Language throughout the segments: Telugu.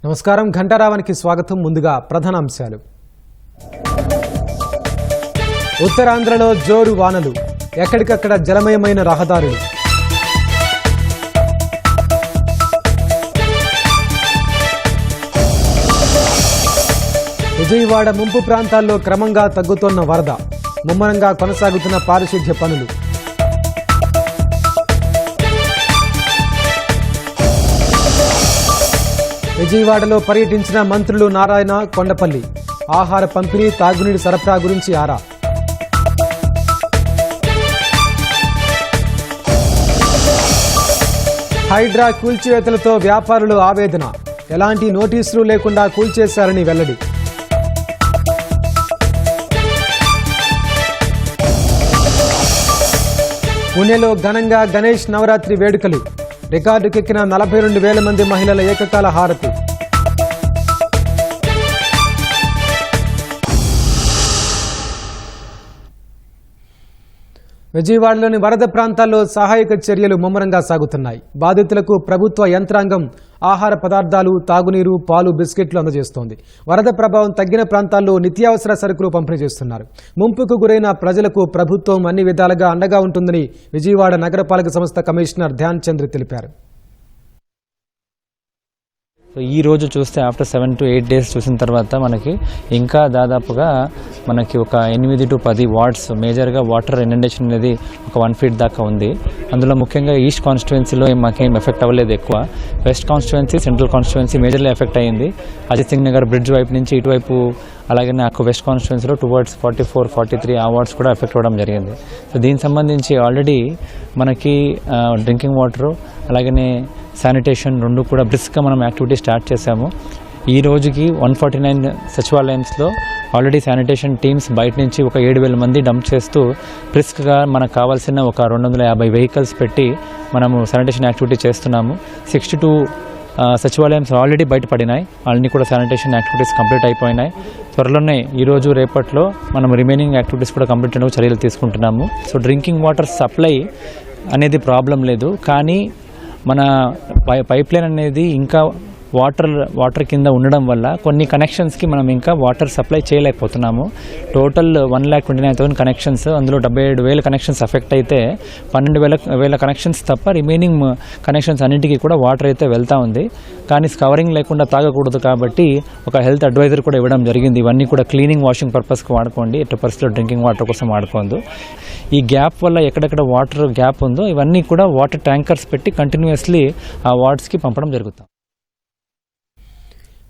నమస్కారం ఘంటారావానికి స్వాగతం. ముందుగా ప్రధాన అంశాలు. ఉత్తరాంధ్రలో జోరు వానలు, ఎక్కడికక్కడ జలమయమైన రహదారులు. విజయవాడ ముంపు ప్రాంతాల్లో క్రమంగా తగ్గుతోన్న వరద, ముమ్మరంగా కొనసాగుతున్న పారిశుద్ధ్య పనులు. విజయవాడలో పర్యటించిన మంత్రులు నారాయణ, కొండపల్లి ఆహార పంపిణీ, తాగునీటి సరఫరా గురించి ఆరా. హైడ్రా కూల్చివేతలతో వ్యాపారులు ఆవేదన, ఎలాంటి నోటీసులు లేకుండా కూల్చేశారని వెల్లడి. పుణెలో ఘనంగా గణేష్ నవరాత్రి వేడుకలు, రికార్డుకెక్కిన 42,000 మంది మహిళల ఏకకాల హారతి. విజయవాడలోని వరద ప్రాంతాల్లో సహాయక చర్యలు ముమ్మరంగా సాగుతున్నాయి. బాధితులకు ప్రభుత్వ యంత్రాంగం ఆహార పదార్థాలు, తాగునీరు, పాలు, బిస్కెట్లు అందజేస్తోంది. వరద ప్రభావం తగ్గిన ప్రాంతాల్లో నిత్యావసర సరుకులు పంపిణీ చేస్తున్నారు. ముంపుకు గురైన ప్రజలకు ప్రభుత్వం అన్ని విధాలుగా అండగా ఉంటుందని విజయవాడ నగరపాలక సంస్థ కమిషనర్ ధ్యాన్ చంద్ర తెలిపారు. సో ఈ రోజు చూస్తే ఆఫ్టర్ 7 to 8 days చూసిన తర్వాత మనకి ఇంకా దాదాపుగా మనకి ఒక 8 to 10 వార్డ్స్ మేజర్గా వాటర్ ఇనండేషన్ అనేది ఒక 1 feet దాకా ఉంది. అందులో ముఖ్యంగా ఈస్ట్ కాన్స్టిట్యువెన్సీలో మాకేం ఎఫెక్ట్ అవ్వలేదు ఎక్కువ. West constituency, central constituency majorly effect అయ్యింది. అజిత్ సింగ్ నగర్ బ్రిడ్జ్ వైపు నుంచి ఇటువైపు, అలాగే నాకు వెస్ట్ కాన్స్టిట్యువెన్సీలో టువర్డ్స్ 44, 43 ఆ వార్డ్స్ కూడా ఎఫెక్ట్ అవ్వడం జరిగింది. సో దీనికి సంబంధించి ఆల్రెడీ మనకి డ్రింకింగ్ వాటరు అలాగనే శానిటేషన్ రెండు కూడా బ్రిస్క్గా మనం యాక్టివిటీ స్టార్ట్ చేశాము. ఈ రోజుకి 149 సచివాలయాల్లో ఆల్రెడీ శానిటేషన్ టీమ్స్ బయట నుంచి ఒక 7,000 మంది డంప్ చేస్తూ బ్రిస్క్గా మనకు కావాల్సిన ఒక 250 వెహికల్స్ పెట్టి మనము శానిటేషన్ యాక్టివిటీ చేస్తున్నాము. 62 సచివాలయాలు ఆల్రెడీ బయటపడినాయి. వాళ్ళని కూడా శానిటేషన్ యాక్టివిటీస్ కంప్లీట్ అయిపోయినాయి. త్వరలోనే ఈరోజు రేపట్లో మనం రిమైనింగ్ యాక్టివిటీస్ కూడా కంప్లీట్ చేయడానికి చర్యలు తీసుకుంటున్నాము. సో డ్రింకింగ్ వాటర్ సప్లై అనేది ప్రాబ్లం లేదు, కానీ మన పైప్ లైన్ అనేది ఇంకా వాటర్ కింద ఉండడం వల్ల కొన్ని కనెక్షన్స్కి మనం ఇంకా వాటర్ సప్లై చేయలేకపోతున్నాము. టోటల్ 1,29,000 కనెక్షన్స్, అందులో 77,000 కనెక్షన్స్ ఎఫెక్ట్ అయితే 12,000 కనెక్షన్స్ తప్ప రిమైనింగ్ కనెక్షన్స్ అన్నింటికీ కూడా వాటర్ అయితే వెళ్తూ ఉంది. కానీ స్కవరింగ్ లేకుండా తాగకూడదు కాబట్టి ఒక హెల్త్ అడ్వైజర్ కూడా ఇవ్వడం జరిగింది. ఇవన్నీ కూడా క్లీనింగ్, వాషింగ్ పర్పస్కి వాడుకోండి, ఎట్టి పరిస్థితుల్లో డ్రింకింగ్ వాటర్ కోసం వాడుకోండి. ఈ గ్యాప్ వల్ల ఎక్కడెక్కడ వాటర్ గ్యాప్ ఉందో ఇవన్నీ కూడా వాటర్ ట్యాంకర్స్ పెట్టి కంటిన్యూస్లీ ఆ వార్డ్స్కి పంపడం జరుగుతుంది.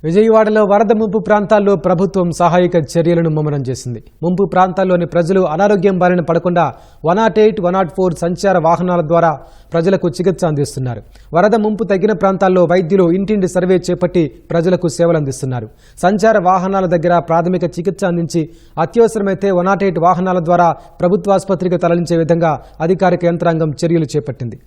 విజయవాడలో వరద ముంపు ప్రాంతాల్లో ప్రభుత్వం సహాయక చర్యలను ముమ్మరం చేసింది. ముంపు ప్రాంతాల్లోని ప్రజలు అనారోగ్యం బారిన పడకుండా 108, 104 సంచార వాహనాల ద్వారా ప్రజలకు చికిత్స అందిస్తున్నారు. వరద ముంపు తగ్గిన ప్రాంతాల్లో వైద్యులు ఇంటింటి సర్వే చేపట్టి ప్రజలకు సేవలు అందిస్తున్నారు. సంచార వాహనాల దగ్గర ప్రాథమిక చికిత్స అందించి అత్యవసరమైతే 108 వాహనాల ద్వారా ప్రభుత్వ ఆసుపత్రికి తరలించే విధంగా అధికారిక యంత్రాంగం చర్యలు చేపట్టింది.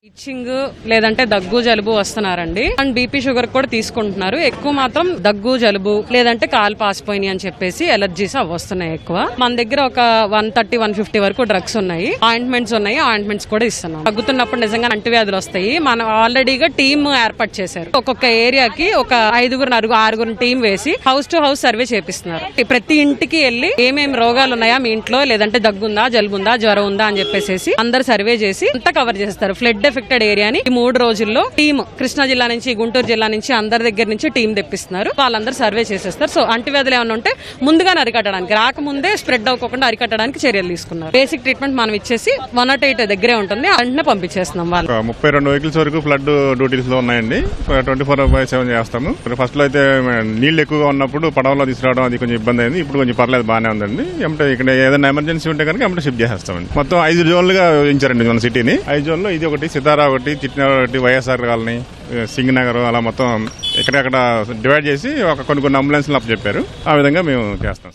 ఇచ్చింగ్ లేదంటే దగ్గు జలుబు వస్తున్నారండి. అండ్ బీపీ షుగర్ కూడా తీసుకుంటున్నారు. ఎక్కువ మాత్రం దగ్గు జలుబు లేదంటే కాలు పాసిపోయినాయి అని చెప్పేసి ఎలర్జీస్ అవి వస్తున్నాయి ఎక్కువ. మన దగ్గర ఒక 130, 150 వరకు డ్రగ్స్ ఉన్నాయి, ఆయింట్మెంట్స్ ఉన్నాయి. ఆయింట్మెంట్స్ కూడా ఇస్తున్నాం. తగ్గుతున్నప్పుడు నిజంగా అంటువ్యాధులు వస్తాయి. మనం ఆల్రెడీగా టీమ్ ఏర్పాటు చేశారు. ఒక్కొక్క ఏరియాకి ఒక 5, 6 టీం వేసి హౌస్ టు హౌస్ సర్వే చేపిస్తున్నారు. ప్రతి ఇంటికి వెళ్లి ఏమేమి రోగాలు ఉన్నాయా మీ ఇంట్లో, లేదంటే దగ్గుందా, జలుబుందా, జ్వరం ఉందా అని చెప్పేసి అందరు సర్వే చేసి అంతా కవర్ చేస్తారు. ఫ్లడ్ ఎఫెక్టెడ్ ఏరియాని ఈ 3 రోజుల్లో టీమ్ కృష్ణా జిల్లా నుంచి, గుంటూరు జిల్లా నుంచి అందరి దగ్గర నుంచి టీం తెప్పిస్తున్నారు. వాళ్ళందరూ సర్వే చేసేస్తారు. సో అంటువ్యాధులు ఏమైనా ఉంటే ముందుగానే అరికట్టడానికి, రాకముందే స్ప్రెడ్ అవ్వకుండా అరికట్టడానికి చర్యలు తీసుకున్నారు. బేసిక్ ట్రీట్మెంట్ మనం ఇచ్చేసి 108 దగ్గరే ఉంటుంది, వెంటనే పంపించేస్తున్నాం. వాళ్ళు 32 వెహికల్స్ వరకు ఫ్లడ్ డ్యూటీస్ లో ఉన్నాయండి. 24/7 చేస్తాము. ఫస్ట్ లో అయితే నీళ్లు ఎక్కువగా ఉన్నప్పుడు పడవలో తీసుకురావడం అది కొంచెం ఇబ్బంది అయింది. ఇప్పుడు కొంచెం పర్లేదు, బాగానే ఉందండి. ఇక్కడ ఏదైనా ఎమర్జెన్సీ ఉంటే కనుక షిఫ్ట్ చేసేస్తామండి. మొత్తం 5 జోన్లుగా ఇచ్చారండి మన సిటీని. 5 జోన్లో ఇది ఒకటి, సితారా ఒకటి, చిట్నగర్ ఒకటి, వైఎస్ఆర్ కాలనీ, సింగ్ నగర్, అలా మొత్తం ఎక్కడెక్కడ డివైడ్ చేసి ఒక కొన్ని అంబులెన్స్లు అప్పచెప్పారు. ఆ విధంగా మేము చేస్తాం.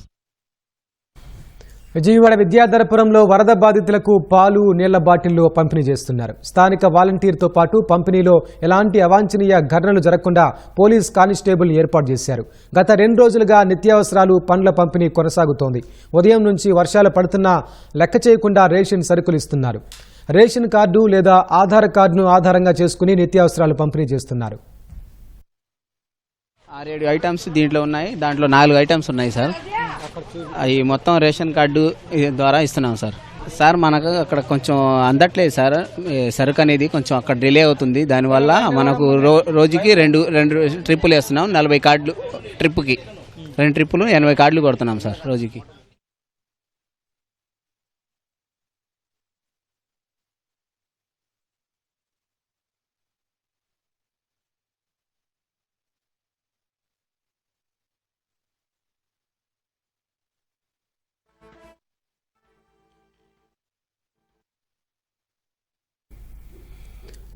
విజయవాడ విద్యాధరపురంలో వరద బాధితులకు పాలు, నీళ్ల బాటిళ్లు పంపిణీ చేస్తున్నారు. స్థానిక వాలంటీర్తో పాటు పంపిణీలో ఎలాంటి అవాంఛనీయ ఘటనలు జరగకుండా పోలీస్ కానిస్టేబుల్ ఏర్పాటు చేశారు. గత 2 రోజులుగా నిత్యావసరాలు, పండ్ల పంపిణీ కొనసాగుతోంది. ఉదయం నుంచి వర్షాలు పడుతున్నా లెక్క చేయకుండా రేషన్ సరుకులు ఇస్తున్నారు. రేషన్ కార్డు లేదా ఆధార్ కార్డును ఆధారంగా చేసుకుని నిత్యావసరాలు పంపిణీ చేస్తున్నారు. 6-7 ఐటమ్స్ దీంట్లో ఉన్నాయి. దాంట్లో 4 ఐటమ్స్ ఉన్నాయి సార్. అవి మొత్తం రేషన్ కార్డు ద్వారా ఇస్తున్నాం సార్. సార్ మనకు అక్కడ కొంచెం అందట్లేదు సార్, సరుకు అనేది కొంచెం అక్కడ డిలే అవుతుంది. దానివల్ల మనకు రోజుకి రెండు ట్రిప్పులు వేస్తున్నాం. 40 కార్డులు ట్రిప్పుకి 2 ట్రిప్పులు 80 కార్డులు కొడుతున్నాం సార్ రోజుకి.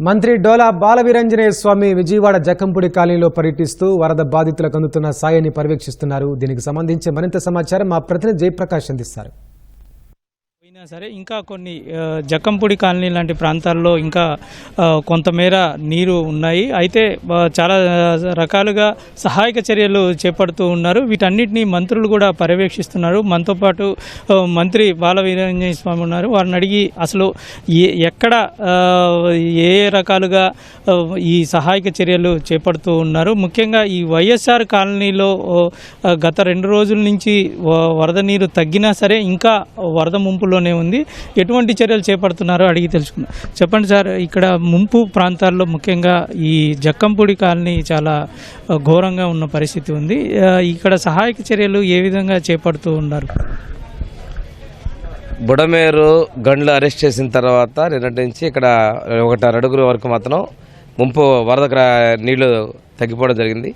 మంత్రి డోలా బాలవీరంజనేయ స్వామి విజయవాడ జక్కంపూడి కాలనీలో పర్యటిస్తూ వరద బాధితులకు అందుతున్న సాయాన్ని పర్యవేక్షిస్తున్నారు. దీనికి సంబంధించి మరింత సమాచారం మా ప్రతినిధి జయప్రకాష్ అందిస్తారు. సరే, ఇంకా కొన్ని జక్కంపూడి కాలనీ లాంటి ప్రాంతాల్లో ఇంకా కొంతమేర నీరు ఉన్నాయి. అయితే చాలా రకాలుగా సహాయక చర్యలు చేపడుతూ ఉన్నారు. వీటన్నిటిని మంత్రులు కూడా పర్యవేక్షిస్తున్నారు. మనతో పాటు మంత్రి బాలవీరంజనేయ స్వామి ఉన్నారు. వారిని అడిగి అసలు ఎక్కడ ఏ రకాలుగా ఈ సహాయక చర్యలు చేపడుతూ ఉన్నారు. ముఖ్యంగా ఈ వైఎస్ఆర్ కాలనీలో గత 2 రోజుల నుంచి వరద నీరు తగ్గినా సరే ఇంకా వరద ముంపులోనే ఉంది. ఎటువంటి చర్యలు చేపడుతున్నారో అడిగి తెలుసుకుందాం. చెప్పండి సార్, ఇక్కడ ముంపు ప్రాంతాల్లో ముఖ్యంగా ఈ జక్కంపూడి కాలనీ చాలా ఘోరంగా ఉన్న పరిస్థితి ఉంది. ఇక్కడ సహాయక చర్యలు ఏ విధంగా చేపడుతూ ఉన్నారు? బుడమేరు గండ్లు అరెస్ట్ చేసిన తర్వాత నిన్నటి నుంచి ఇక్కడ 1 అడుగుల వరకు మాత్రం ముంపు వరద నీళ్లు తగ్గిపోవడం జరిగింది.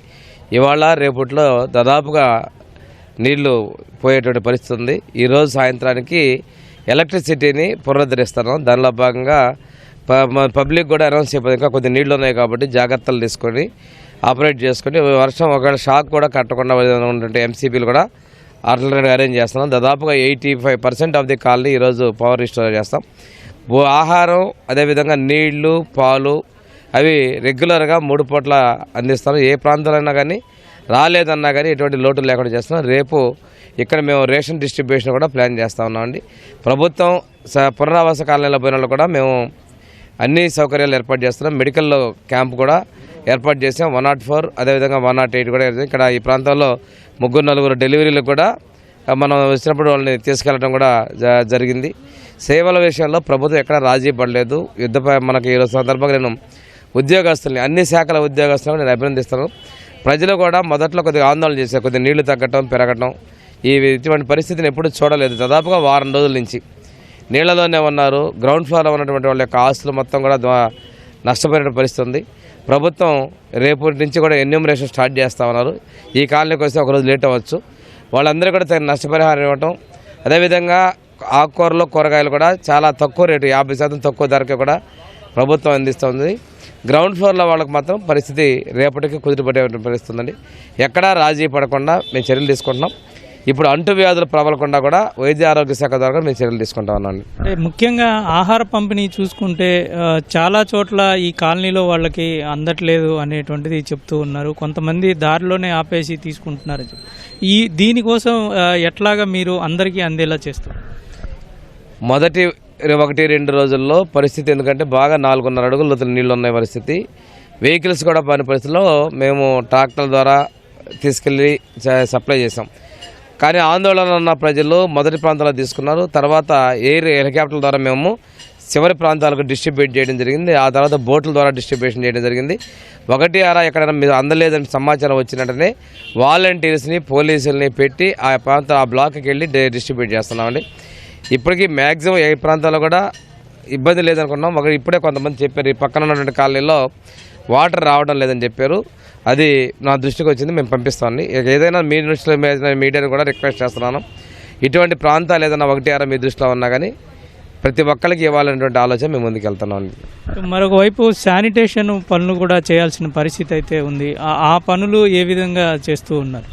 ఇవాళ రేపట్లో దాదాపుగా నీళ్లు పోయేటువంటి పరిస్థితి ఉంది. ఈరోజు సాయంత్రానికి ఎలక్ట్రిసిటీని పునరుద్ధరిస్తున్నాం. దానిలో భాగంగా పబ్లిక్ కూడా అనౌన్స్ చేయబోతుంది. ఇంకా కొద్ది నీళ్లు ఉన్నాయి కాబట్టి జాగ్రత్తలు తీసుకొని ఆపరేట్ చేసుకొని వర్షం ఒకవేళ షాక్ కూడా కట్టకుండా ఉన్నటువంటి ఎంసీపీలు కూడా ఆల్టర్నేట్గా అరేంజ్ చేస్తున్నాం. దాదాపుగా 85% ఆఫ్ ది కాలనీ ఈరోజు పవర్ రిస్టోర్ చేస్తాం. ఆహారం అదేవిధంగా నీళ్లు పాలు అవి రెగ్యులర్గా 3 పూట్ల అందిస్తాం. ఏ ప్రాంతాలైనా కానీ రాలేదన్నా కానీ ఎటువంటి లోటు లేకుండా చేస్తున్నాం. రేపు ఇక్కడ మేము రేషన్ డిస్ట్రిబ్యూషన్ కూడా ప్లాన్ చేస్తూ ఉన్నామండి. ప్రభుత్వం పునరావాస కాలనీలో పోయిన వాళ్ళు కూడా మేము అన్ని సౌకర్యాలు ఏర్పాటు చేస్తున్నాం. మెడికల్ క్యాంప్ కూడా ఏర్పాటు చేసాం. 104 అదేవిధంగా 108 కూడా ఇక్కడ ఈ ప్రాంతాల్లో 3-4 డెలివరీలకు కూడా మనం వచ్చినప్పుడు వాళ్ళని తీసుకెళ్లడం కూడా జరిగింది. సేవల విషయంలో ప్రభుత్వం ఎక్కడ రాజీ పడలేదు. మనకి ఈరోజు సందర్భంగా నేను ఉద్యోగస్తుల్ని అన్ని శాఖల ఉద్యోగస్తులను నేను అభినందిస్తాను. ప్రజలు కూడా మొదట్లో కొద్దిగా ఆందోళన చేశారు. కొద్దిగా నీళ్లు తగ్గటం పెరగటం ఇటువంటి పరిస్థితిని ఎప్పుడు చూడలేదు. దాదాపుగా 1 వారం రోజుల నుంచి నీళ్లలోనే ఉన్నారు. గ్రౌండ్ ఫ్లోర్లో ఉన్నటువంటి వాళ్ళ యొక్క ఆస్తులు మొత్తం కూడా నష్టపోయిన పరిస్థితి ఉంది. ప్రభుత్వం రేపటి నుంచి కూడా ఎన్యూమరేషన్ స్టార్ట్ చేస్తూ ఉన్నారు. ఈ కాలనీకి వస్తే ఒకరోజు లేట్ అవ్వచ్చు. వాళ్ళందరూ కూడా తగిన నష్టపరిహారం ఇవ్వటం, అదేవిధంగా ఆకుకూరలు కూరగాయలు కూడా చాలా తక్కువ రేటు 50% తక్కువ ధరకే కూడా ప్రభుత్వం అందిస్తుంది. గ్రౌండ్ ఫ్లోర్లో వాళ్ళకి మాత్రం పరిస్థితి రేపటికి కుదిరిపడే పరిస్థితి ఉందండి. ఎక్కడా రాజీ పడకుండా మేము చర్యలు తీసుకుంటున్నాం. ఇప్పుడు అంటువ్యాధులు ప్రబలకుండా కూడా వైద్య ఆరోగ్య శాఖ ద్వారా మేము చర్యలు తీసుకుంటా ఉన్నాం. ముఖ్యంగా ఆహార పంపిణీ చూసుకుంటే చాలా చోట్ల ఈ కాలనీలో వాళ్ళకి అందట్లేదు అనేటువంటిది చెప్తూ ఉన్నారు. కొంతమంది దారిలోనే ఆపేసి తీసుకుంటున్నారు. దీనికోసం ఎట్లాగా మీరు అందరికీ అందేలా చేస్తారు? మొదటి 1-2 రోజుల్లో పరిస్థితి ఎందుకంటే బాగా 4.5 అడుగుల లోతుల నీళ్ళు ఉన్నాయి పరిస్థితి. వెహికల్స్ కూడా పని పరిస్థితిలో మేము ట్రాక్టర్ల ద్వారా తీసుకెళ్ళి సప్లై చేసాం. కానీ ఆందోళన ఉన్న ప్రజలు మొదటి ప్రాంతాల్లో తీసుకున్నారు. తర్వాత ఎయిర్ హెలికాప్టర్ల ద్వారా మేము చివరి ప్రాంతాలకు డిస్ట్రిబ్యూట్ చేయడం జరిగింది. ఆ తర్వాత బోట్ల ద్వారా డిస్ట్రిబ్యూషన్ చేయడం జరిగింది. 1-6 ఎక్కడైనా మీరు అందలేదని సమాచారం వచ్చినట్టునే వాలంటీర్స్ని పోలీసుల్ని పెట్టి ఆ బ్లాక్కి వెళ్ళి డిస్ట్రిబ్యూట్ చేస్తున్నామండి. ఇప్పటికీ మ్యాక్సిమం ఏ ప్రాంతాల్లో కూడా ఇబ్బంది లేదనుకున్నాం. ఇప్పుడే కొంతమంది చెప్పారు ఈ పక్కన ఉన్నటువంటి కాలనీలో వాటర్ రావడం లేదని చెప్పారు. అది నా దృష్టికి వచ్చింది, మేము పంపిస్తామని. ఏదైనా మీ దృష్టిలో మీడియాని కూడా రిక్వెస్ట్ చేస్తున్నాను. ఇటువంటి ప్రాంతాలు ఏదైనా 1-6 మీ దృష్టిలో ఉన్నా కానీ ప్రతి ఒక్కరికి ఇవ్వాలనేటువంటి ఆలోచన మేము ముందుకు వెళ్తున్నాం. మరొక వైపు శానిటేషన్ పనులు కూడా చేయాల్సిన పరిస్థితి అయితే ఉంది. ఆ పనులు ఏ విధంగా చేస్తూ ఉన్నారు?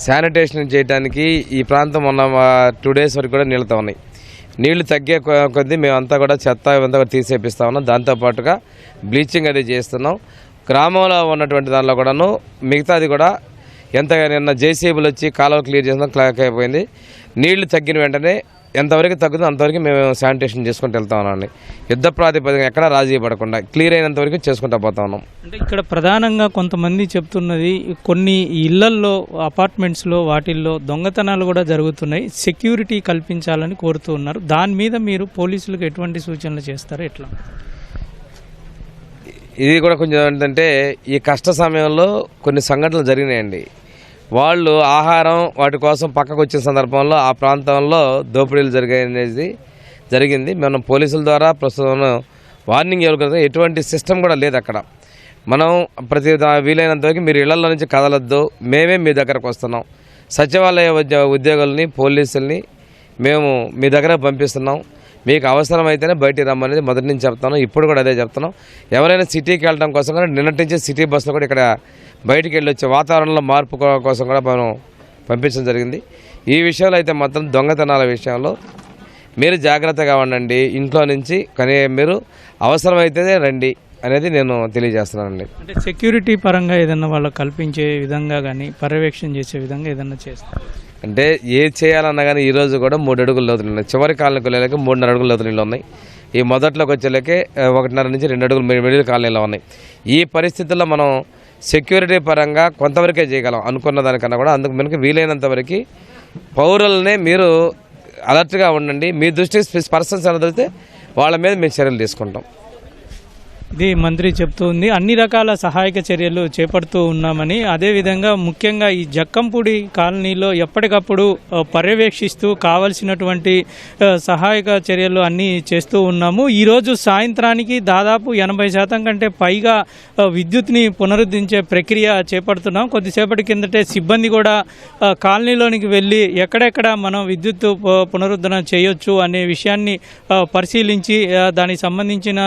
శానిటేషన్ చేయడానికి ఈ ప్రాంతం ఉన్న 2 days వరకు కూడా నీళ్ళతో ఉన్నాయి. నీళ్లు తగ్గే కొద్దీ మేమంతా కూడా చెత్త ఇవంతా కూడా తీసేపిస్తా ఉన్నాం. దాంతోపాటుగా బ్లీచింగ్ అది చేస్తున్నాం. గ్రామంలో ఉన్నటువంటి దానిలో కూడాను మిగతాది కూడా నిన్న జేసీబీలు వచ్చి కాలువ క్లియర్ చేసిన క్లాక్ అయిపోయింది. నీళ్లు తగ్గిన వెంటనే ఎంతవరకు తగ్గుతుందో అంతవరకు మేము శానిటేషన్ చేసుకుంటూ వెళ్తా ఉన్నామండి. యుద్ధ ప్రాతిపదికన ఎక్కడ రాజీ పడకుండా క్లియర్ అయినంత వరకు చేసుకుంటూ పోతా ఉన్నాం. అంటే ఇక్కడ ప్రధానంగా కొంతమంది చెప్తున్నది కొన్ని ఇళ్లల్లో అపార్ట్మెంట్స్లో వాటిల్లో దొంగతనాలు కూడా జరుగుతున్నాయి, సెక్యూరిటీ కల్పించాలని కోరుతూ ఉన్నారు. దాని మీద మీరు పోలీసులకు ఎటువంటి సూచనలు చేస్తారు, ఎట్లా? ఇది కూడా కొంచెం ఏంటంటే ఈ కష్ట సమయంలో కొన్ని సంఘటనలు జరిగినాయండి. వాళ్ళు ఆహారం వాటి కోసం పక్కకు వచ్చిన సందర్భంలో ఆ ప్రాంతంలో దోపిడీలు జరిగింది. మనం పోలీసుల ద్వారా ప్రస్తుతం వార్నింగ్ ఇవ్వగలుగుతాం. ఎటువంటి సిస్టమ్ కూడా లేదు అక్కడ. మనం ప్రతి వీలైనంత వరకు మీరు ఇళ్లలో నుంచి కదలొద్దు, మేమే మీ దగ్గరకు వస్తున్నాం. సచివాలయ ఉద్యోగుల్ని పోలీసుల్ని మేము మీ దగ్గర పంపిస్తున్నాం. మీకు అవసరమైతేనే బయటికి రమ్మనేది మొదటి నుంచి చెప్తాను, ఇప్పుడు కూడా అదే చెప్తున్నాం. ఎవరైనా సిటీకి వెళ్ళడం కోసం కూడా నిన్నటి నుంచి సిటీ బస్సులో కూడా ఇక్కడ బయటికి వెళ్ళి వచ్చే వాతావరణంలో మార్పు కోసం కూడా మనం పంపించడం జరిగింది. ఈ విషయంలో అయితే మాత్రం దొంగతనాల విషయంలో మీరు జాగ్రత్తగా ఉండండి. ఇంట్లో నుంచి కానీ మీరు అవసరమైతేనే రండి అనేది నేను తెలియజేస్తున్నానండి. అంటే సెక్యూరిటీ పరంగా ఏదన్నా వాళ్ళకి కల్పించే విధంగా కానీ పర్యవేక్షణ చేసే విధంగా ఏదన్నా చేస్తారు అంటే ఏది చేయాలన్నా కానీ ఈరోజు కూడా 3 అడుగుల లోతులు ఉన్నాయి. చివరి కాలనీకి వెళ్ళలేక 3.5 అడుగుల లోతు నీళ్ళు ఉన్నాయి. ఈ మొదట్లోకి వచ్చేలేకే 1.5 నుంచి 2 అడుగులు మిడిల్ కాలనీలో ఉన్నాయి. ఈ పరిస్థితుల్లో మనం సెక్యూరిటీ పరంగా కొంతవరకే చేయగలం అనుకున్న దానికన్నా కూడా. అందుకు మనకి వీలైనంత వరకు పౌరులనే మీరు అలర్ట్గా ఉండండి. మీ దృష్టికి పర్సన్స్ అనదలితే వాళ్ళ మీద మేము చర్యలు తీసుకుంటాం. ఇది మంత్రి చెప్తుంది. అన్ని రకాల సహాయక చర్యలు చేపడుతూ ఉన్నామని, అదేవిధంగా ముఖ్యంగా ఈ జక్కంపూడి కాలనీలో ఎప్పటికప్పుడు పర్యవేక్షిస్తూ కావలసినటువంటి సహాయక చర్యలు అన్నీ చేస్తూ ఉన్నాము. ఈరోజు సాయంత్రానికి దాదాపు 80% కంటే పైగా విద్యుత్ని పునరుద్ధరించే ప్రక్రియ చేపడుతున్నాం. కొద్దిసేపటి కిందటే సిబ్బంది కూడా కాలనీలోనికి వెళ్ళి ఎక్కడెక్కడ మనం విద్యుత్ పునరుద్ధరణ చేయొచ్చు అనే విషయాన్ని పరిశీలించి దానికి సంబంధించిన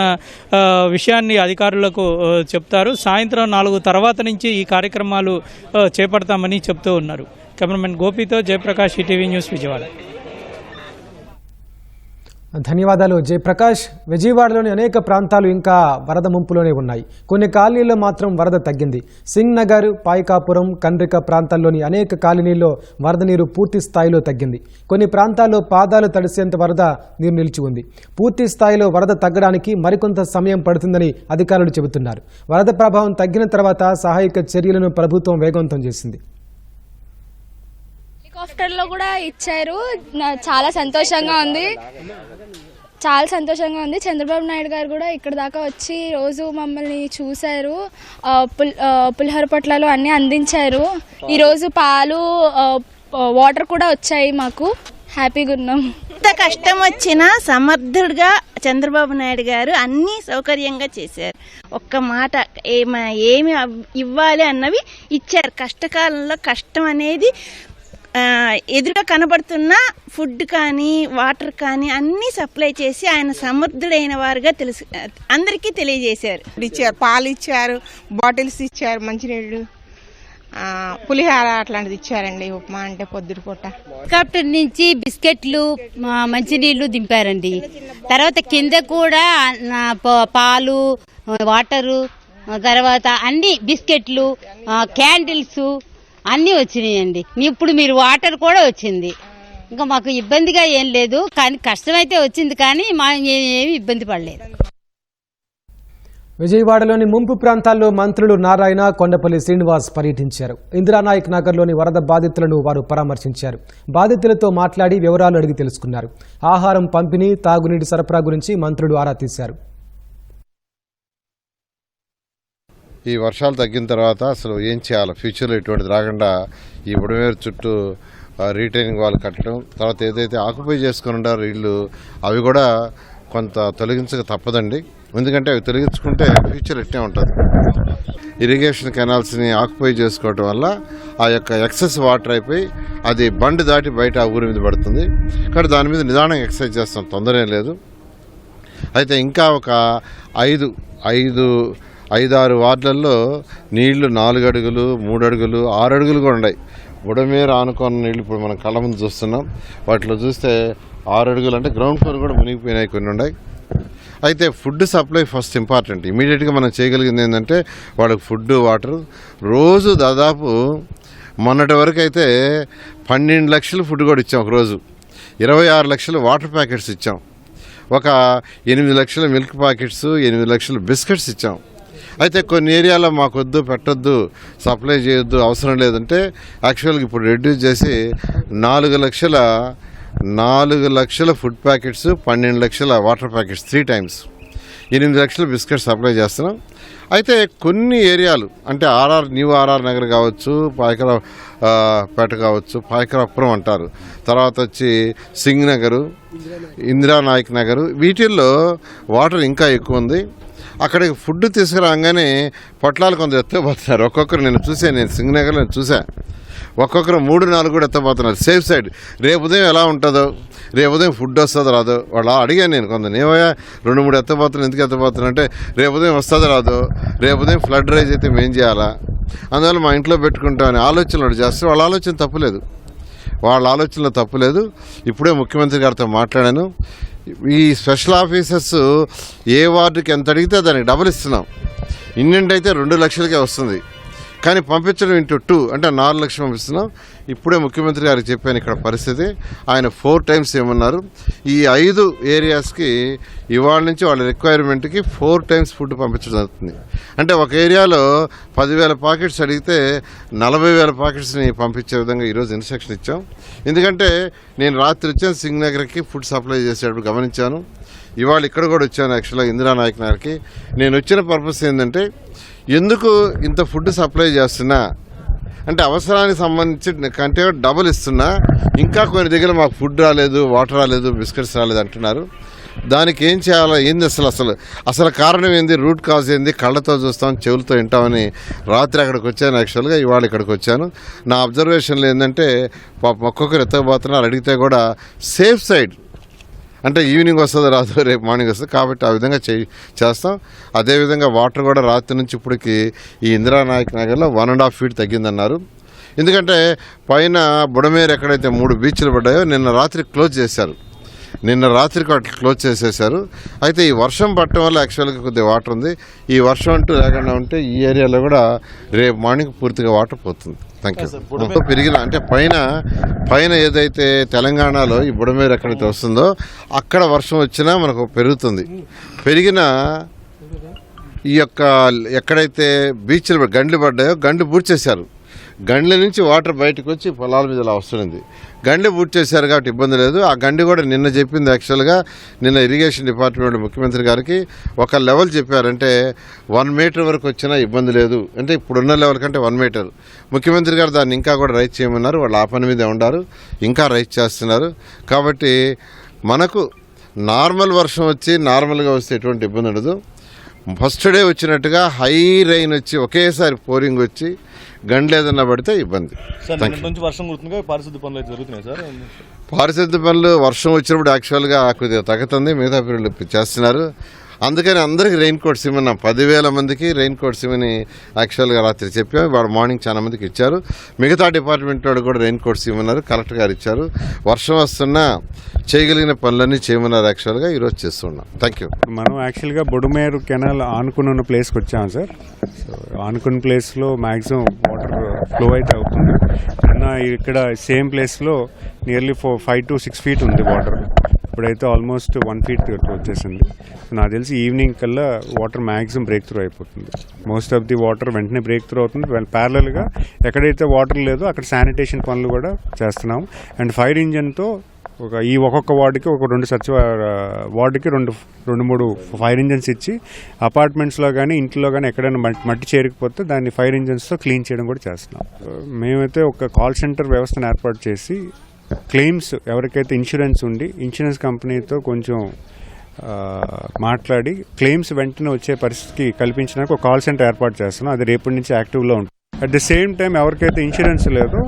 విషయాన్ని అధికారులకు చెప్తారు. సాయంత్రం 4 తర్వాత నుంచి ఈ కార్యక్రమాలు చేపడతామని చెప్తూ ఉన్నారు. కెమెరామెన్ గోపితో జయప్రకాష్, ఈటీవీ న్యూస్, విజయవాడ. ధన్యవాదాలు జయప్రకాష్. విజయవాడలోని అనేక ప్రాంతాలు ఇంకా వరద ముంపులోనే ఉన్నాయి. కొన్ని కాలనీల్లో మాత్రం వరద తగ్గింది. సింగ్ నగర్, పాయకాపురం, కండ్రిక ప్రాంతాల్లోని అనేక కాలనీల్లో వరద నీరు పూర్తి స్థాయిలో తగ్గింది. కొన్ని ప్రాంతాల్లో పాదాలు తడిసేంత వరద నీరు నిలిచి ఉంది. పూర్తి స్థాయిలో వరద తగ్గడానికి మరికొంత సమయం పడుతుందని అధికారులు చెబుతున్నారు. వరద ప్రభావం తగ్గిన తర్వాత సహాయక చర్యలను ప్రభుత్వం వేగవంతం చేసింది. హెలికాప్టర్లో కూడా ఇచ్చారు. చాలా సంతోషంగా ఉంది. చంద్రబాబు నాయుడు గారు కూడా ఇక్కడ దాకా వచ్చి రోజు మమ్మల్ని చూశారు. పులిహోర పొట్లాలు అన్నీ అందించారు. ఈరోజు పాలు, వాటర్ కూడా వచ్చాయి. మాకు హ్యాపీగా ఉన్నాం. ఎంత కష్టం వచ్చినా సమర్థుడిగా చంద్రబాబు నాయుడు గారు అన్నీ సౌకర్యంగా చేశారు. ఒక్క మాట ఏమి ఇవ్వాలి అన్నవి ఇచ్చారు. కష్టకాలంలో కష్టం అనేది ఎదురుగా కనబడుతున్న ఫుడ్ కానీ వాటర్ కానీ అన్నీ సప్లై చేసి ఆయన సమర్థుడైన వారుగా అందరికీ తెలియజేశారు. ఇచ్చారు, పాలు ఇచ్చారు, బాటిల్స్ ఇచ్చారు, మంచినీళ్ళు, పులిహార అట్లాంటిది ఇచ్చారండి. ఉప్మా అంటే పొద్దుటి పూట. హెలికాప్టర్ నుంచి బిస్కెట్లు, మంచినీళ్లు దింపారండి. తర్వాత కింద కూడా పాలు, వాటరు, తర్వాత అన్ని బిస్కెట్లు, క్యాండిల్స్ అన్నీ వచ్చినాయండి. ఇప్పుడు మీరు వాటర్ కూడా వచ్చింది. ఇంకా మాకు ఇబ్బందిగా ఏం లేదు, కానీ కష్టమైతే వచ్చింది, కానీ మా ఏమి ఇబ్బంది పడలేదు. విజయవాడలోని ముంపు ప్రాంతాల్లో మంత్రులు నారాయణ, కొండపల్లి శ్రీనివాస్ పర్యటించారు. ఇందిరానాయక్ నగర్లోని వరద బాధితులను వారు పరామర్శించారు. బాధితులతో మాట్లాడి వివరాలు అడిగి తెలుసుకున్నారు. ఆహారం పంపిణీ, తాగునీటి సరఫరా గురించి మంత్రులు ఆరా తీశారు. ఈ వర్షాలు తగ్గిన తర్వాత అసలు ఏం చేయాలి, ఫ్యూచర్లో ఇటువంటిది రాకుండా ఈ బుడమేరు చుట్టూ రీటైనింగ్ వాల్ కట్టడం, తర్వాత ఏదైతే ఆక్యుపై చేసుకుని ఉండారో ఇళ్ళు అవి కూడా కొంత తొలగించక తప్పదండి. ఎందుకంటే అవి తొలగించుకుంటే ఫ్యూచర్ ఇట్టే ఉంటుంది. ఇరిగేషన్ కెనాల్స్ని ఆక్యుపై చేసుకోవడం వల్ల ఆ యొక్క ఎక్సెస్ వాటర్ అయిపోయి అది బండి దాటి బయట ఆ ఊరి మీద పడుతుంది. కానీ దాని మీద నిదానంగా ఎక్సర్సైజ్ చేస్తాం, తొందర లేదు. అయితే ఇంకా ఒక 5-6 వార్డులలో నీళ్లు 4 అడుగులు, 3 అడుగులు, 6 అడుగులు కూడా ఉన్నాయి. బుడమేరు ఆనుకున్న నీళ్లు ఇప్పుడు మనం కళ్ళ ముందు చూస్తున్నాం. వాటిలో చూస్తే 6 అడుగులు అంటే గ్రౌండ్ ఫ్లోర్ కూడా మునిగిపోయినాయి, కొన్ని ఉన్నాయి. అయితే ఫుడ్ సప్లై ఫస్ట్ ఇంపార్టెంట్. ఇమీడియట్గా మనం చేయగలిగింది ఏంటంటే వాళ్ళకి ఫుడ్, వాటర్ రోజు దాదాపు మొన్నటి వరకు అయితే 12 లక్షలు ఫుడ్ కూడా ఇచ్చాం ఒకరోజు, 26 లక్షలు వాటర్ ప్యాకెట్స్ ఇచ్చాం, ఒక 8 లక్షల మిల్క్ ప్యాకెట్స్, 8 లక్షల బిస్కెట్స్ ఇచ్చాం. అయితే కొన్ని ఏరియాలో మాకొద్దు, పెట్టొద్దు, సప్లై చేయొద్దు, అవసరం లేదంటే యాక్చువల్గా ఇప్పుడు రెడ్యూస్ చేసి 4 లక్షల ఫుడ్ ప్యాకెట్స్, 12 లక్షల వాటర్ ప్యాకెట్స్ 3 times, 8 లక్షల బిస్కెట్స్ సప్లై చేస్తున్నాం. అయితే కొన్ని ఏరియాలు అంటే న్యూ ఆర్ఆర్ నగర్ కావచ్చు, పేట కావచ్చు, పాయకరాపురం అంటారు, తర్వాత వచ్చి సింగ్ నగరు, ఇందిరానాయక్ నగరు, వీటిల్లో వాటర్ ఇంకా ఎక్కువ ఉంది. అక్కడికి ఫుడ్ తీసుకురాగానే పొట్లాలు కొందరు ఎత్తపోతున్నారు. ఒక్కొక్కరు నేను సింగ్ నగర్లో చూసా, ఒక్కొక్కరు 3-4 కూడా ఎత్తపోతున్నారు. సేఫ్ సైడ్ రేపు ఉదయం ఎలా ఉంటుందో, రేపు ఉదయం ఫుడ్ వస్తుందో రాదో వాళ్ళు అడిగాను నేను. కొందరు ఏమయ్యా 2-3 ఎత్తపోతున్నాను, ఎందుకు ఎత్తపోతున్నా అంటే రేపు ఉదయం వస్తుందో రాదో, రేపు ఉదయం ఫ్లడ్ రైజ్ అయితే మేం చేయాలా, అందువల్ల మా ఇంట్లో పెట్టుకుంటామని ఆలోచనలు చేస్తారు. వాళ్ళ ఆలోచన తప్పులేదు, వాళ్ళ ఆలోచనలో తప్పులేదు. ఇప్పుడే ముఖ్యమంత్రి గారితో మాట్లాడాను. ఈ స్పెషల్ ఆఫీసర్స్ ఏ వార్డుకి ఎంత అడిగితే దానికి డబుల్ ఇస్తున్నాం. ఇండియన్ అయితే 2 లక్షలకే వస్తుంది, కానీ పంపించడం ఇంటూ 2 అంటే 4 లక్షలు పంపిస్తున్నాం. ఇప్పుడే ముఖ్యమంత్రి గారికి చెప్పాను ఇక్కడ పరిస్థితి, ఆయన 4 times ఏమన్నారు. ఈ 5 ఏరియాస్కి ఇవాళ నుంచి వాళ్ళ రిక్వైర్మెంట్కి 4 times ఫుడ్ పంపించడం జరుగుతుంది. అంటే ఒక ఏరియాలో 10,000 ప్యాకెట్స్ అడిగితే 40,000 ప్యాకెట్స్ని పంపించే విధంగా ఈరోజు ఇన్స్ట్రక్షన్ ఇచ్చాం. ఎందుకంటే నేను రాత్రి వచ్చాను సింగ్ నగర్కి ఫుడ్ సప్లై చేసేటప్పుడు గమనించాను. ఇవాళ ఇక్కడ కూడా వచ్చాను యాక్చువల్గా ఇందిరానాయక్ నగర్కి. నేను వచ్చిన పర్పస్ ఏంటంటే ఎందుకు ఇంత ఫుడ్ సప్లై చేస్తున్నా అంటే అవసరానికి సంబంధించి కంటే డబుల్ ఇస్తున్నా, ఇంకా కొన్ని దగ్గర మాకు ఫుడ్ రాలేదు, వాటర్ రాలేదు, బిస్కెట్స్ రాలేదు అంటున్నారు. దానికి ఏం చేయాలో, ఏంది అసలు కారణం ఏంది, రూట్ కాజ్ ఏంది, కళ్ళతో చూస్తాం, చెవులతో వింటామని రాత్రి అక్కడికి వచ్చాను. యాక్చువల్గా ఇవాళ ఇక్కడికి వచ్చాను. నా అబ్జర్వేషన్లో ఏంటంటే ఒక్కొక్కరు ఎత్తకపోతున్నారు. అడిగితే కూడా సేఫ్ సైడ్ అంటే ఈవినింగ్ వస్తుందో రాదు, రేపు మార్నింగ్ వస్తుంది, కాబట్టి ఆ విధంగా చేస్తాం. అదేవిధంగా వాటర్ కూడా రాత్రి నుంచి ఇప్పటికి ఈ ఇందిరానాయక్ నగర్లో 1.5 feet తగ్గిందన్నారు. ఎందుకంటే పైన బుడమేరు ఎక్కడైతే 3 బీచ్లు పడ్డాయో నిన్న రాత్రి క్లోజ్ చేశారు, నిన్న రాత్రికి వాటిని క్లోజ్ చేసేశారు. అయితే ఈ వర్షం పట్టడం వల్ల యాక్చువల్గా కొద్దిగా వాటర్ ఉంది. ఈ వర్షం అంటూ లేకుండా ఉంటే ఈ ఏరియాలో కూడా రేపు మార్నింగ్ పూర్తిగా వాటర్ పోతుంది. Thank you. పెరిగిన అంటే పైన ఏదైతే తెలంగాణలో ఈ బుడమేరు ఎక్కడైతే వస్తుందో అక్కడ వర్షం వచ్చినా మనకు పెరుగుతుంది. పెరిగిన ఈ యొక్క ఎక్కడైతే బీచ్లు గండ్లు పడ్డాయో గండ్లు పూడ్చేశారు. గండ్ల నుంచి వాటర్ బయటకు వచ్చి పొలాల మీద ఇలా వస్తుంది. గండి పూర్తి చేశారు కాబట్టి ఇబ్బంది లేదు. ఆ గండి కూడా నిన్న చెప్పింది యాక్చువల్గా నిన్న ఇరిగేషన్ డిపార్ట్మెంట్ ముఖ్యమంత్రి గారికి ఒక లెవెల్ చెప్పారంటే 1 meter వరకు వచ్చినా ఇబ్బంది లేదు అంటే ఇప్పుడున్న లెవెల్ కంటే 1 meter. ముఖ్యమంత్రి గారు దాన్ని ఇంకా కూడా రైజ్ చేయమన్నారు. వాళ్ళు ఆ పని మీదే ఉండారు, ఇంకా రైజ్ చేస్తున్నారు. కాబట్టి మనకు నార్మల్ వర్షం వచ్చి నార్మల్గా వస్తే ఎటువంటి ఇబ్బంది ఉండదు. ఫస్ట్ డే వచ్చినట్టుగా హై రైన్ వచ్చి ఒకేసారి పోరింగ్ వచ్చి గండ్లు ఏదన్నా పడితే ఇబ్బంది. పారిశుద్ధ్య పనులు వర్షం వచ్చినప్పుడు యాక్చువల్గా కొద్దిగా తగ్గుతుంది, మిగతా పీరియడ్లు చేస్తున్నారు. అందుకని అందరికీ రెయిన్ కోట్స్ ఇవ్వన్నాం. 10,000 మందికి రెయిన్ కోట్స్ ఇవ్వని యాక్చువల్గా రాత్రి చెప్పాము. వాడు మార్నింగ్ చాలా మందికి ఇచ్చారు. మిగతా డిపార్ట్మెంట్ వాడు కూడా రెయిన్ కోట్స్ ఇవ్వన్నారు, కలెక్టర్ గారు ఇచ్చారు. వర్షం వస్తున్నా చేయగలిగిన పనులన్నీ చేయమన్నారు. యాక్చువల్గా ఈరోజు చేస్తున్నాం. Thank you. మనం యాక్చువల్గా బుడమేరు కెనాల్ ఆనుకుని ఉన్న ప్లేస్కి వచ్చాము సార్. సో ఆనుకున్న ప్లేస్లో మ్యాక్సిమం వాటర్ ఫ్లో అయితే అవుతుంది. నిన్న ఇక్కడ సేమ్ ప్లేస్లో నియర్లీ 5 to 6 feet ఉంది వాటర్. ఇప్పుడైతే ఆల్మోస్ట్ 1 feet వచ్చేసింది. నాకు తెలిసి ఈవినింగ్ కల్లా వాటర్ మ్యాక్సిమం బ్రేక్ త్రూ అయిపోతుంది. మోస్ట్ ఆఫ్ ది వాటర్ వెంటనే బ్రేక్ త్రూ అవుతుంది. ప్యారలల్గా ఎక్కడైతే వాటర్ లేదో అక్కడ శానిటేషన్ పనులు కూడా చేస్తున్నాము. అండ్ ఫైర్ ఇంజన్తో ఒక్కొక్క వార్డుకి ఒక 2 వార్డుకి 2-3 ఫైర్ ఇంజన్స్ ఇచ్చి అపార్ట్మెంట్స్లో కానీ ఇంట్లో కానీ ఎక్కడైనా మట్టి చేరికపోతే దాన్ని ఫైర్ ఇంజన్స్తో క్లీన్ చేయడం కూడా చేస్తున్నాం. మేమైతే ఒక కాల్ సెంటర్ వ్యవస్థను ఏర్పాటు చేసి క్లెయిమ్స్ ఎవరికైతే ఇన్సూరెన్స్ ఉండి ఇన్సూరెన్స్ కంపెనీతో కొంచెం మాట్లాడి క్లెయిమ్స్ వెంటనే వచ్చే పరిస్థితికి కల్పించడానికి ఒక కాల్ సెంటర్ ఏర్పాటు చేస్తున్నాం. అది రేపటి నుంచి యాక్టివ్లో ఉంటుంది. అట్ ద సేమ్ టైం ఎవరికైతే ఇన్సూరెన్స్ లేదో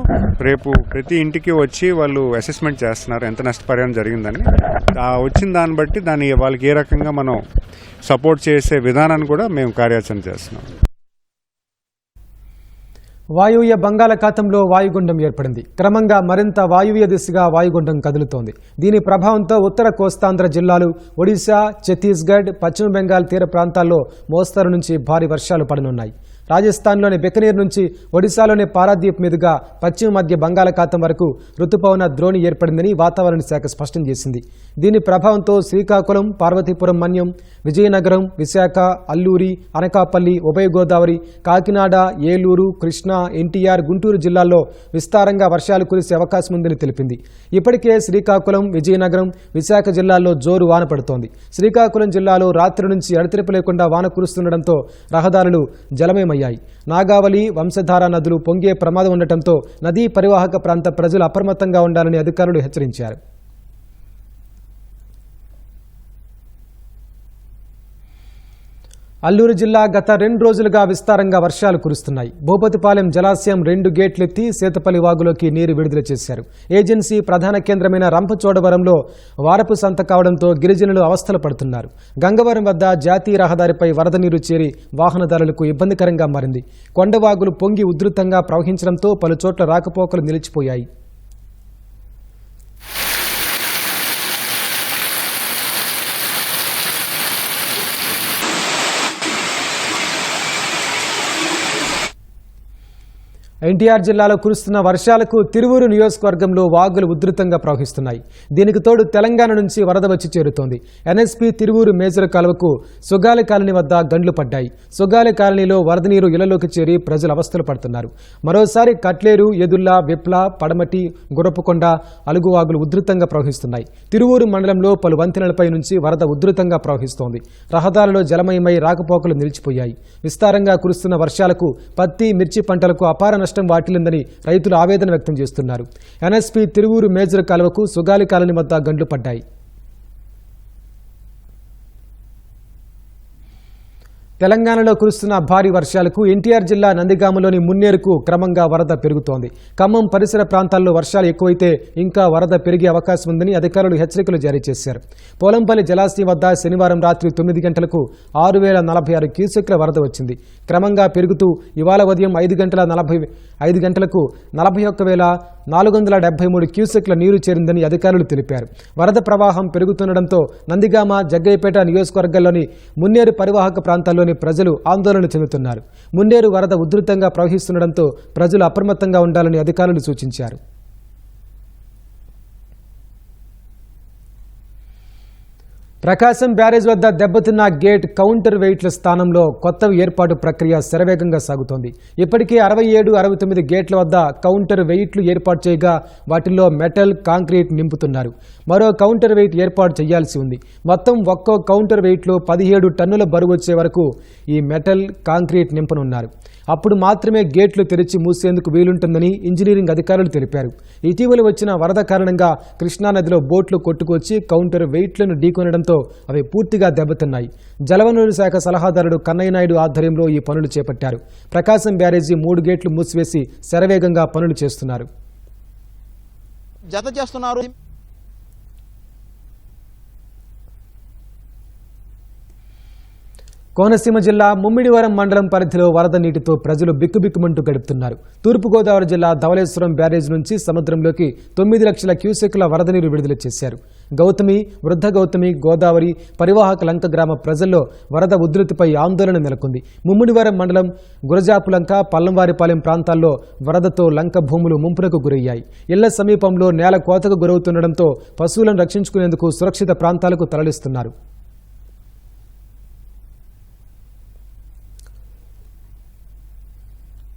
రేపు ప్రతి ఇంటికి వచ్చి వాళ్ళు అసెస్మెంట్ చేస్తున్నారు ఎంత నష్టపరిహారం జరిగిందని. వచ్చిన దాన్ని బట్టి వాళ్ళకి ఏ రకంగా మనం సపోర్ట్ చేసే విధానాన్ని కూడా మేము కార్యాచరణ చేస్తున్నాం. వాయువ్య బంగాళాఖాతంలో వాయుగుండం ఏర్పడింది. క్రమంగా మరింత వాయువ్య దిశగా వాయుగుండం కదులుతోంది. దీని ప్రభావంతో ఉత్తర కోస్తాంధ్ర జిల్లాలు, ఒడిశా, ఛత్తీస్గఢ్, పశ్చిమ బెంగాల్ తీర ప్రాంతాల్లో మోస్తరు నుంచి భారీ వర్షాలు పడనున్నాయి. రాజస్థాన్లోని బికనీర్ నుంచి ఒడిశాలోని పారాదీప్ మీదుగా పశ్చిమ మధ్య బంగాళాఖాతం వరకు రుతుపవన ద్రోణి ఏర్పడిందని వాతావరణ శాఖ స్పష్టం చేసింది. దీని ప్రభావంతో శ్రీకాకుళం, పార్వతీపురం మన్యం, విజయనగరం, విశాఖ, అల్లూరి, అనకాపల్లి, ఉభయ గోదావరి, కాకినాడ, ఏలూరు, కృష్ణా, ఎన్టీఆర్, గుంటూరు జిల్లాల్లో విస్తారంగా వర్షాలు కురిసే అవకాశం ఉందని తెలిపింది. ఇప్పటికే శ్రీకాకుళం, విజయనగరం, విశాఖ జిల్లాల్లో జోరు వాన పడుతోంది. శ్రీకాకుళం జిల్లాలో రాత్రి నుంచి ఎడతెరిపి లేకుండా వాన కురుస్తుండటంతో రహదారులు జలమయమయ్యాయి. నాగావళి, వంశధార నదులు పొంగే ప్రమాదం ఉండటంతో నదీ పరివాహక ప్రాంత ప్రజలు అప్రమత్తంగా ఉండాలని అధికారులు హెచ్చరించారు. అల్లూరు జిల్లా గత 2 రోజులుగా విస్తారంగా వర్షాలు కురుస్తున్నాయి. భూపతిపాలెం జలాశయం 2 గేట్లెత్తి సేతపల్లి వాగులోకి నీరు విడుదల చేశారు. ఏజెన్సీ ప్రధాన కేంద్రమైన రంపచోడవరంలో వారపు సంత కావడంతో గిరిజనులు అవస్థలు పడుతున్నారు. గంగవరం వద్ద జాతీయ రహదారిపై వరద నీరు చేరి వాహనదారులకు ఇబ్బందికరంగా మారింది. కొండవాగులు పొంగి ఉధృతంగా ప్రవహించడంతో పలు చోట్ల రాకపోకలు నిలిచిపోయాయి. ఎన్టీఆర్ జిల్లాలో కురుస్తున్న వర్షాలకు తిరువూరు నియోజకవర్గంలో వాగులు ఉధృతంగా ప్రవహిస్తున్నాయి. దీనికి తోడు తెలంగాణ నుంచి వరద వచ్చి చేరుతోంది. ఎన్ఎస్పీ తిరువూరు మేజర్ కాలువకు సుగాలి కాలనీ వద్ద గండ్లు పడ్డాయి. సుగాలి కాలనీలో వరద నీరు ఇళ్లలోకి చేరి ప్రజలు అవస్థలు పడుతున్నారు. మరోసారి కట్లేరు, ఎదుల్లా, విప్ల, పడమటి, గుర్రపుకొండ, అలుగు వాగులు ఉధృతంగా ప్రవహిస్తున్నాయి. తిరువూరు మండలంలో పలు వంతెనలపై నుంచి వరద ఉధృతంగా ప్రవహిస్తోంది. రహదారులో జలమయమై రాకపోకలు నిలిచిపోయాయి. విస్తారంగా కురుస్తున్న వర్షాలకు పత్తి, మిర్చి పంటలకు అపార నష్టం వాటిల్లిందని రైతులు ఆవేదన వ్యక్తం చేస్తున్నారు. ఎన్ఎస్పీ తిరువూరు మేజర్ కాలువకు సుగాలి కాలనీ వద్ద గండ్లు పడ్డాయి. తెలంగాణలో కురుస్తున్న భారీ వర్షాలకు ఎన్టీఆర్ జిల్లా నందిగామలోని మున్నేరుకు క్రమంగా వరద పెరుగుతోంది. ఖమ్మం పరిసర ప్రాంతాల్లో వర్షాలు ఎక్కువైతే ఇంకా వరద పెరిగే అవకాశం ఉందని అధికారులు హెచ్చరికలు జారీ చేశారు. పోలంపల్లి జలాశయం వద్ద శనివారం రాత్రి 9 గంటలకు 6046 క్యూసెక్ల వరద వచ్చింది. క్రమంగా పెరుగుతూ ఇవాళ ఉదయం 5 గంటలకు 41,473 క్యూసెక్ల నీరు చేరిందని అధికారులు తెలిపారు. వరద ప్రవాహం పెరుగుతుండటంతో నందిగామ, జగ్గయ్యపేట నియోజకవర్గాల్లోని మున్నేరు పరివాహక ప్రాంతాల్లోని ప్రజలు ఆందోళన చెందుతున్నారు. మున్నేరు వరద ఉధృతంగా ప్రవహిస్తుండటంతో ప్రజలు అప్రమత్తంగా ఉండాలని అధికారులు సూచించారు. ప్రకాశం బ్యారేజ్ వద్ద దెబ్బతిన్న గేట్ కౌంటర్ వెయిట్ల స్థానంలో కొత్త ఏర్పాటు ప్రక్రియ శరవేగంగా సాగుతోంది. ఇప్పటికే 67, 69 గేట్ల వద్ద కౌంటర్ వెయిట్లు ఏర్పాటు చేయగా వాటిల్లో మెటల్, కాంక్రీట్ నింపుతున్నారు. మరో కౌంటర్ వెయిట్ ఏర్పాటు చేయాల్సి ఉంది. మొత్తం ఒక్కో కౌంటర్ వెయిట్లో 17 టన్నుల బరువు వచ్చే వరకు ఈ మెటల్, కాంక్రీట్ నింపనున్నారు. అప్పుడు మాత్రమే గేట్లు తెరిచి మూసేందుకు వీలుంటుందని ఇంజనీరింగ్ అధికారులు తెలిపారు. ఇటీవల వచ్చిన వరద కారణంగా కృష్ణానదిలో బోట్లు కొట్టుకొచ్చి కౌంటర్ వెయిట్లను ఢీకొనడంతో అవి పూర్తిగా దెబ్బతిన్నాయి. జలవనరుల శాఖ సలహాదారుడు కన్నయ్య నాయుడు ఆధ్వర్యంలో ఈ పనులు చేపట్టారు. ప్రకాశం బ్యారేజీ 3 గేట్లు మూసివేసి శరవేగంగా పనులు చేస్తున్నారు. కోనసీమ జిల్లా ముమ్మిడివరం మండలం పరిధిలో వరద నీటితో ప్రజలు బిక్కుబిక్కుమంటూ గడుపుతున్నారు. తూర్పుగోదావరి జిల్లా ధవళేశ్వరం బ్యారేజ్ నుంచి సముద్రంలోకి 9 లక్షల క్యూసెక్ల వరద నీరు విడుదల చేశారు. గౌతమి, వృద్ధ గౌతమి, గోదావరి పరివాహక లంక గ్రామ ప్రజల్లో వరద ఉధృతిపై ఆందోళన నెలకొంది. ముమ్మిడివరం మండలం గురజాపులంక, పల్లంవారిపాలెం ప్రాంతాల్లో వరదతో లంక భూములు ముంపునకు గురయ్యాయి. ఇళ్ల సమీపంలో నేల కోతకు గురవుతుండటంతో పశువులను రక్షించుకునేందుకు సురక్షిత ప్రాంతాలకు తరలిస్తున్నారు.